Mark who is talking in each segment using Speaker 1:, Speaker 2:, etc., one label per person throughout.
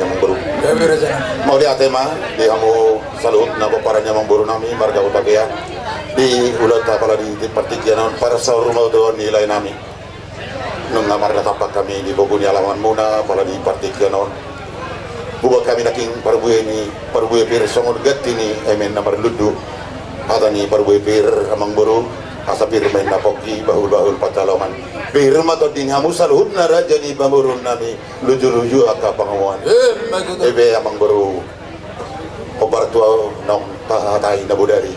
Speaker 1: yang baru.
Speaker 2: Ya biraja.
Speaker 1: Mau di atema di hamu salut na paparanya yang baru nami marga utagaya di ulat apala di partikian para rumah doon nilai nami. Nung namar na tapak kami di Boguni alaman muna apala di partikian on. Buat kami naking parbuye pir songod gati ni emen namar ludu. Ada ni parbuye pir amang baru asa pir main napoki bahul pataloman. Pir mato din hamu salut na raja ni bamurun nami luju aka pangawan. Ebe amang baru obar tua nong tahatai na budari.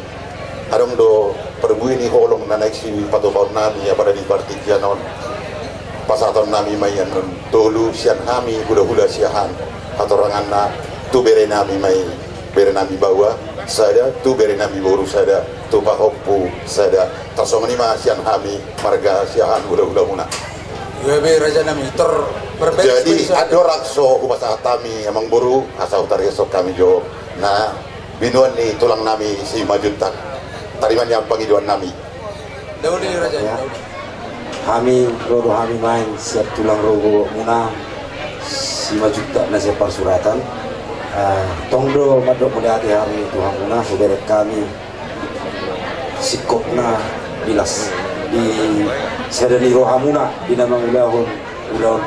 Speaker 1: Arong do perbuin ni holong na naik si patobaw nami ya pada di partikian non. Pasaton nami mayan non tolu sian kami hula siahan atau rangan na tu bere nami mai bere nami bawa sada tu bere nami boru sada tu pahopu sada tasomani ma sian kami marga siahan hula muna.
Speaker 2: Ya biraja nami
Speaker 1: Jadi ada rakso kubasa kami emang boru asa utari esok kami jo na binuan ni tulang nami si majuntak tariman yang pangiduan nami
Speaker 2: daun ni raja
Speaker 3: ya. Kami rodo kami main siap tulang rogo muna si majuta na siap persuratan tongdo madok mula hati kami Tuhan muna suberet kami sikop na bilas di sedani rohamuna di nama ulahun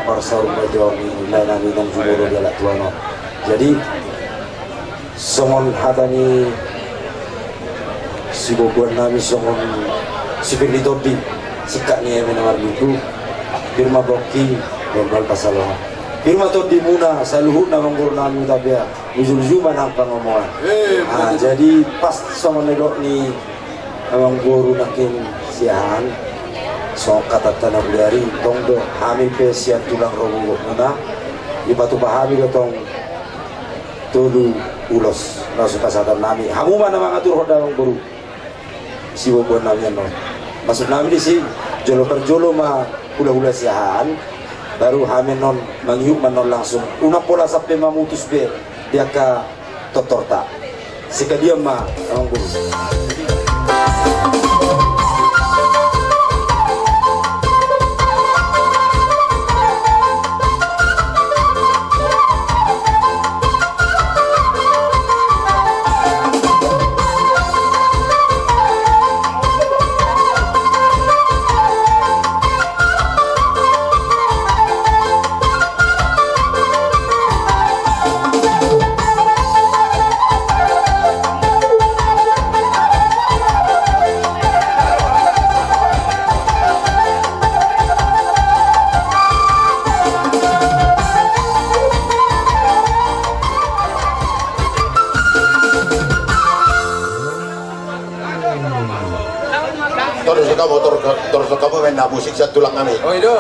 Speaker 3: parsaur majon nilai nami dan jumuro di alat tuano. Jadi songon hatani si bobuan nami songon si penditodi sikak ni menawar itu firma boki normal pasalong firma todi muna saluhut na manggur nami tabia ujul manang pangomongan. Jadi pas songon negok ni amang guru nakin siahan so kata tanah budari tong do kami pe siap tulang rogo muna di batu pahami do tong tulu ulos langsung kasatan nami hamu mana mangatur hoda amang guru si bobuan nami no maksud nami di si jolo perjolo ma hula siahan baru hamen non manghiup manon langsung una pola sampai mamutus be dia ka totorta sika dia ma amang guru.
Speaker 1: Terus kamu main musik saya tulang kami.
Speaker 2: oh itu